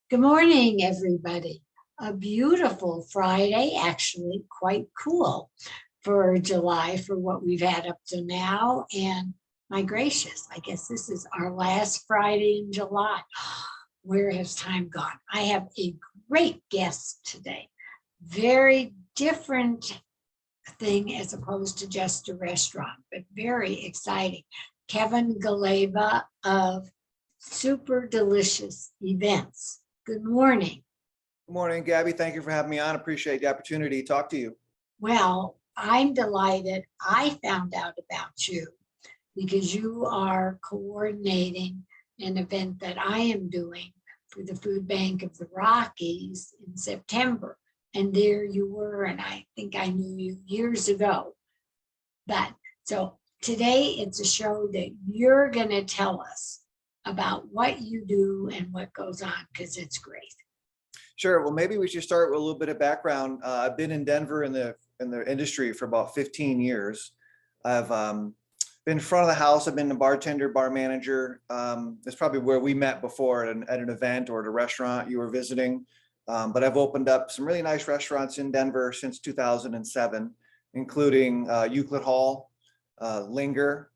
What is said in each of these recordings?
Good morning, everybody. A beautiful Friday, actually quite cool for July for what we've had up to now. And my gracious, I guess this is our last Friday in July. Where has time gone? I have a great guest today. Very different thing as opposed to just a restaurant, but very exciting. Kevin Galaba of Super Delicious Events. Good morning. Good morning, Gabby. Thank you for having me on. Appreciate the opportunity to talk to you. Well, I'm delighted I found out about you because you are coordinating an event that I am doing for the Food Bank of the Rockies in September. And there you were, and I think I knew you years ago. But so today it's a show that you're going to tell us about what you do and what goes on, because it's great. Sure. Well, maybe we should start with a little bit of background. I've been in Denver in the industry for about 15 years. I've been in front of the house. I've been a bartender, bar manager. That's probably where we met before at an event or at a restaurant you were visiting. But I've opened up some really nice restaurants in Denver since 2007, including Euclid Hall, Linger,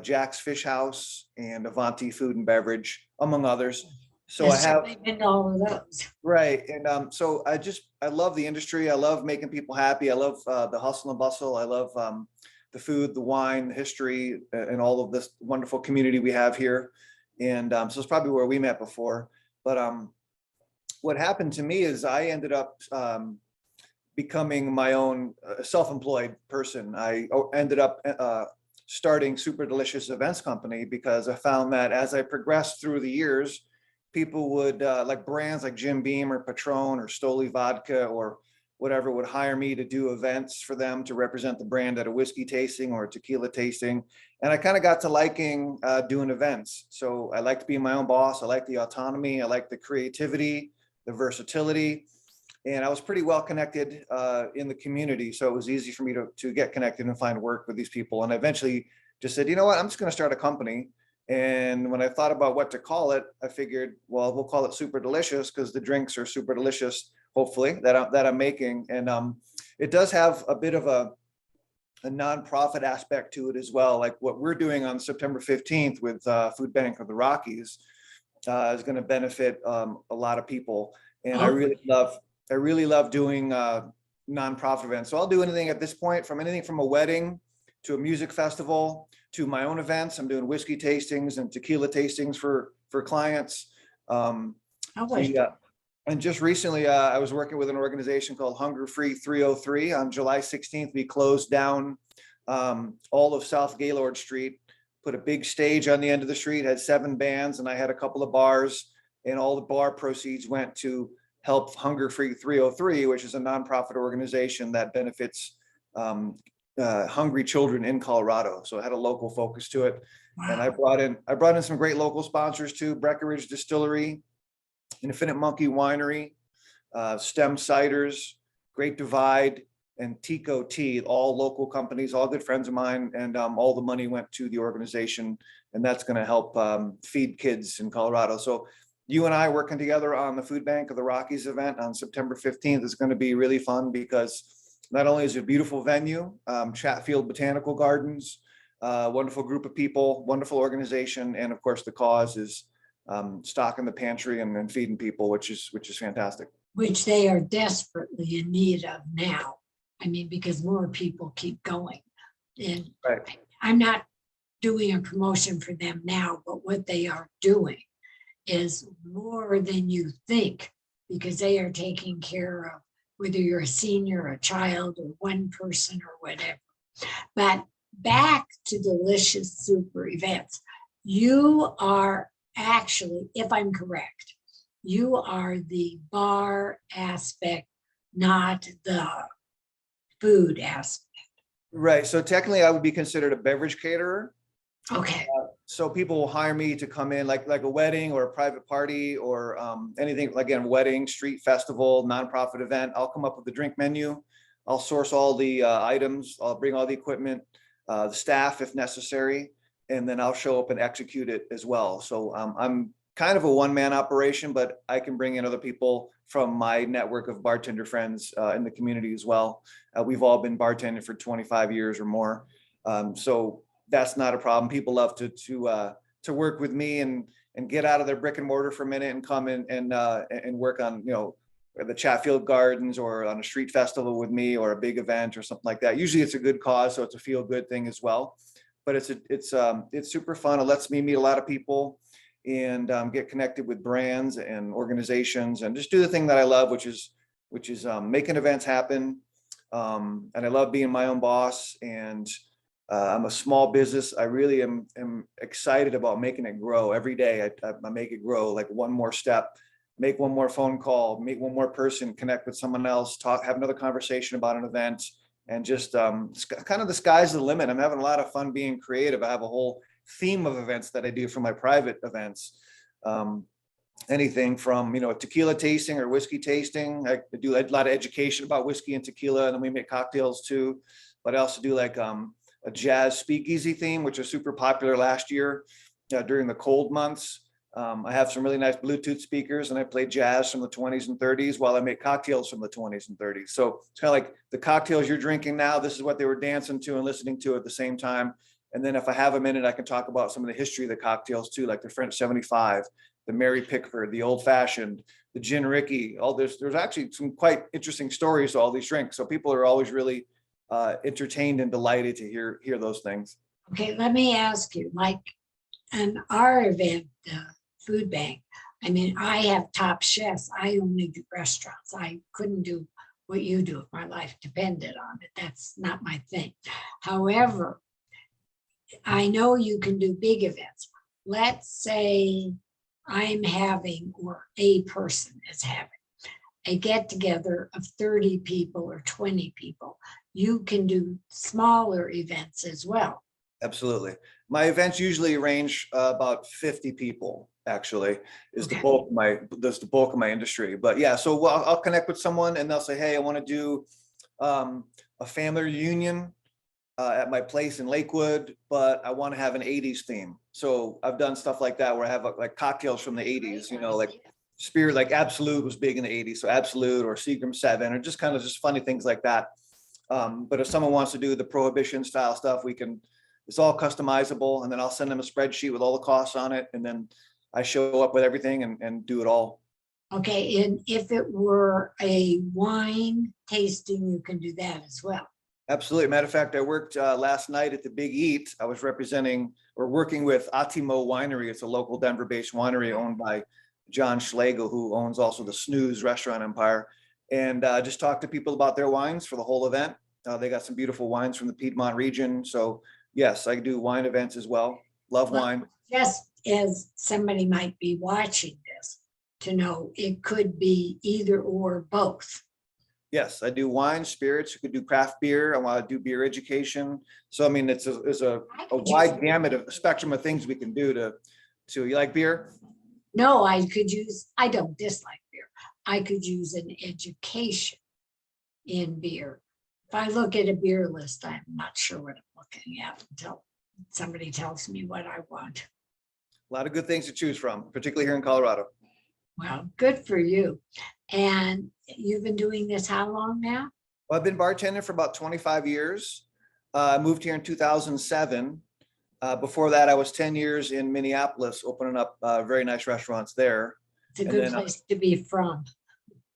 Jack's Fish House, and Avanti Food and Beverage, among others. So Yes, I have been to all of those. right, and so I love the industry. I love making people happy. I love the hustle and bustle. I love the food, the wine, the history, and all of this wonderful community we have here. And so it's probably where we met before. But what happened to me is I ended up becoming my own self-employed person. I ended up starting Super Delicious Events Company because I found that as I progressed through the years, people would like brands like Jim Beam or Patron or Stoli Vodka or whatever would hire me to do events for them to represent the brand at a whiskey tasting or a tequila tasting. And I kind of got to liking doing events. So I like to be my own boss. I like the autonomy. I like the creativity, the versatility. And I was pretty well connected in the community. So it was easy for me to get connected and find work with these people. And I eventually just said, you know what, I'm just going to start a company. And when I thought about what to call it, I figured, well, we'll call it Super Delicious because the drinks are super delicious, hopefully, that I'm making. And it does have a bit of a nonprofit aspect to it as well. Like what we're doing on September 15th with Food Bank of the Rockies is going to benefit a lot of people. And I really love doing nonprofit events. So I'll do anything at this point, from anything from a wedding to a music festival to my own events. I'm doing whiskey tastings and tequila tastings for clients. And just recently, I was working with an organization called Hunger Free 303. On July 16th, we closed down all of South Gaylord Street, put a big stage on the end of the street, had 7 bands, and I had a couple of bars, and all the bar proceeds went to help Hunger Free 303, which is a nonprofit organization that benefits hungry children in Colorado. So it had a local focus to it. Wow. And I brought in some great local sponsors too: Breckenridge Distillery, Infinite Monkey Winery, STEM Ciders, Great Divide, and Tico Tea, all local companies, all good friends of mine. And all the money went to the organization, and that's going to help feed kids in Colorado. So you and I working together on the Food Bank of the Rockies event on September 15th is going to be really fun because not only is it a beautiful venue, Chatfield Botanical Gardens, wonderful group of people, wonderful organization, and of course the cause is stocking the pantry and feeding people, which is fantastic. Which they are desperately in need of now. I mean, because more people keep going. And right. I'm not doing a promotion for them now, but what they are doing is more than you think, because they are taking care of whether you're a senior, a child, or one person or whatever. But back to Delicious Super Events. You are actually, if I'm correct, you are the bar aspect, not the food aspect. Right. So technically I would be considered a beverage caterer. Okay. So people will hire me to come in like a wedding or a private party or anything, again, wedding, street festival, nonprofit event. I'll come up with the drink menu. I'll source all the items. I'll bring all the equipment, the staff if necessary, and then I'll show up and execute it as well. So I'm kind of a one-man operation, but I can bring in other people from my network of bartender friends in the community as well. We've all been bartending for 25 years or more. So that's not a problem. People love to work with me and get out of their brick and mortar for a minute and come in and work on, you know, the Chatfield Gardens or on a street festival with me or a big event or something like that. Usually it's a good cause, so it's a feel good thing as well. But it's super fun. It lets me meet a lot of people and get connected with brands and organizations and just do the thing that I love, which is making events happen. And I love being my own boss, and I'm a small business. I really am excited about making it grow every day. I make it grow, like one more step, make one more phone call, meet one more person, connect with someone else, have another conversation about an event, and just kind of the sky's the limit. I'm having a lot of fun being creative. I have a whole theme of events that I do for my private events. Anything from, you know, tequila tasting or whiskey tasting. I do a lot of education about whiskey and tequila, and then we make cocktails too. But I also do like a jazz speakeasy theme, which was super popular last year during the cold months. I have some really nice Bluetooth speakers, and I play jazz from the 20s and 30s while I make cocktails from the 20s and 30s. So it's kind of like the cocktails you're drinking now, this is what they were dancing to and listening to at the same time. And then if I have a minute, I can talk about some of the history of the cocktails too, like the French 75, the Mary Pickford, the Old Fashioned, the Gin Ricky. All this, there's actually some quite interesting stories to all these drinks. So people are always really entertained and delighted to hear those things. Okay, let me ask you, like in our event, food bank, I mean, I have top chefs. I only do restaurants. I couldn't do what you do if my life depended on it. That's not my thing. However, I know you can do big events. Let's say I'm having, or a person is having, a get together of 30 people or 20 people. You can do smaller events as well. Absolutely. My events usually range about 50 people, actually, is Okay. the bulk of my industry. But yeah, so I'll connect with someone and they'll say, hey, I want to do a family reunion at my place in Lakewood, but I want to have an 80s theme. So I've done stuff like that where I have like cocktails from the 80s, you know, like Spirit, like Absolute was big in the 80s. So Absolute or Seagram 7 or just kind of just funny things like that. But if someone wants to do the Prohibition style stuff, it's all customizable, and then I'll send them a spreadsheet with all the costs on it. And then I show up with everything and do it all. Okay, and if it were a wine tasting, you can do that as well. Absolutely. Matter of fact, I worked last night at the Big Eat. I was working with Atimo Winery. It's a local Denver-based winery owned by John Schlegel, who owns also the Snooze restaurant empire. And just talked to people about their wines for the whole event. They got some beautiful wines from the Piedmont region. So yes, I do wine events as well. Love wine. Just as somebody might be watching this to know, it could be either or both. Yes, I do wine, spirits. You could do craft beer. I want to do beer education. So I mean, it's a wide gamut of spectrum of things we can do to. You like beer? No, I don't dislike beer. I could use an education in beer. If I look at a beer list, I'm not sure what I'm looking at until somebody tells me what I want. A lot of good things to choose from, particularly here in Colorado. Well, good for you. And you've been doing this how long now? Well, I've been bartending for about 25 years. I moved here in 2007. Before that, I was 10 years in Minneapolis, opening up very nice restaurants there. It's a good place to be from.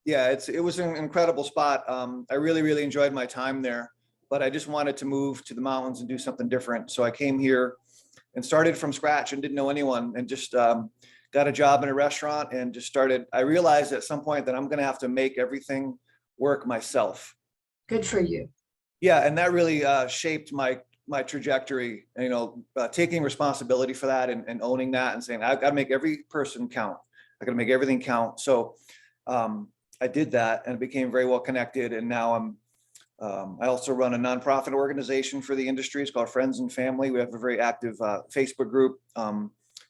Yeah, it was an incredible spot. I really, really enjoyed my time there, but I just wanted to move to the mountains and do something different. So I came here and started from scratch and didn't know anyone, and just got a job in a restaurant and just started. I realized at some point that I'm going to have to make everything work myself. Good for you. Yeah, and that really shaped my trajectory. You know, taking responsibility for that and owning that and saying I've got to make every person count. I got to make everything count. So I did that and became very well connected. And now I also run a nonprofit organization for the industry. It's called Friends and Family. We have a very active Facebook group.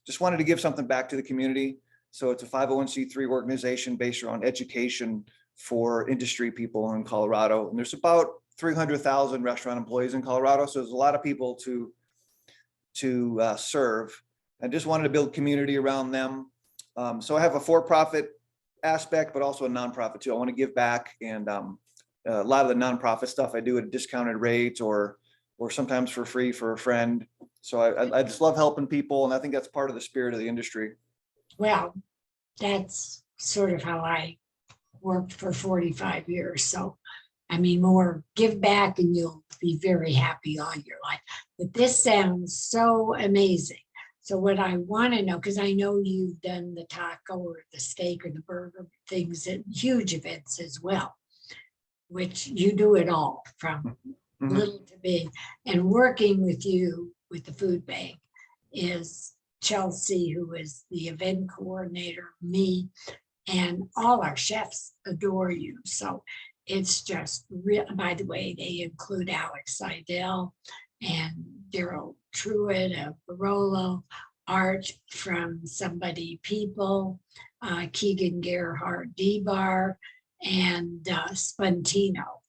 Just wanted to give something back to the community. So it's a 501c3 organization based around education for industry people in Colorado. And there's about 300,000 restaurant employees in Colorado. So there's a lot of people to serve, and just wanted to build community around them. So I have a for-profit aspect, but also a nonprofit too. I want to give back, and a lot of the nonprofit stuff I do at discounted rates or sometimes for free for a friend. So I just love helping people, and I think that's part of the spirit of the industry. Well, that's sort of how I worked for 45 years. So, I mean, more give back and you'll be very happy all your life. But this sounds so amazing. So what I want to know, because I know you've done the taco or the steak or the burger things at huge events as well, which you do it all from little to big. And working with you with the food bank is Chelsea, who is the event coordinator, me, and all our chefs adore you. So it's just real. By the way, they include Alex Seidel and Daryl Truitt of Barolo, Art from Somebody People, Keegan Gerhardt D-Bar, and Spuntino,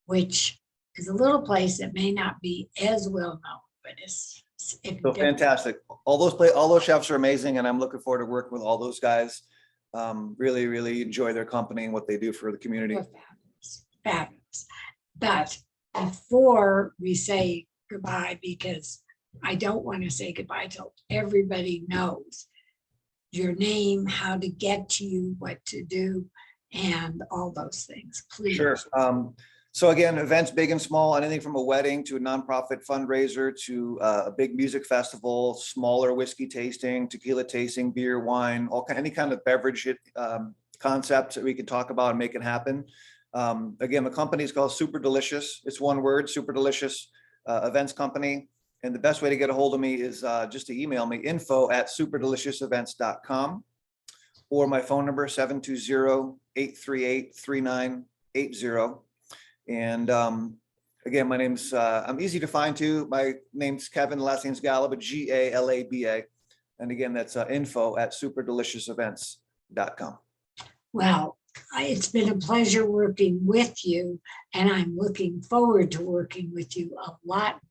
which is a little place that may not be as well known, but it's so fantastic. All those chefs are amazing, and I'm looking forward to working with all those guys. Really, really enjoy their company and what they do for the community. Fabulous, fabulous. But before we say goodbye, because I don't want to say goodbye till everybody knows your name, how to get to you, what to do, and all those things, please. Sure. So again, events big and small, anything from a wedding to a nonprofit fundraiser to a big music festival, smaller whiskey tasting, tequila tasting, beer, wine, any kind of beverage concept that we can talk about and make it happen. Again, the company is called Super Delicious. It's one word, Super Delicious Events Company. And the best way to get a hold of me is just to email me, info@SuperdeliciousEvents.com, or my phone number, 720-838-3980. And again, my name's, I'm easy to find too. My name's Kevin, last name's Galaba, Galaba. And again, that's info@SuperdeliciousEvents.com. Well, it's been a pleasure working with you, and I'm looking forward to working with you a lot.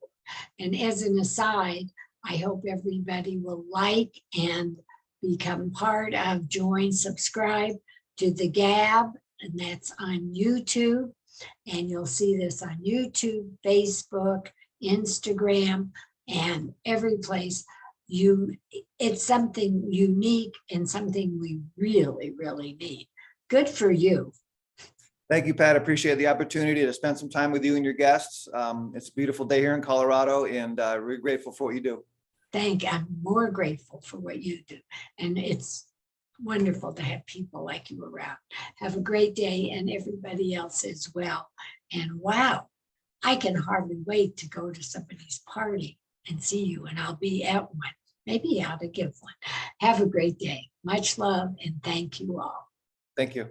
And as an aside, I hope everybody will like and become part of, subscribe to The Gab, and that's on YouTube. And you'll see this on YouTube, Facebook, Instagram, and every place. It's something unique and something we really, really need. Good for you. Thank you, Pat. I appreciate the opportunity to spend some time with you and your guests. It's a beautiful day here in Colorado, and we're grateful for what you do. I'm more grateful for what you do. And it's wonderful to have people like you around. Have a great day, and everybody else as well. And wow, I can hardly wait to go to somebody's party and see you, and I'll be at one. Maybe I ought to give one. Have a great day. Much love, and thank you all. Thank you.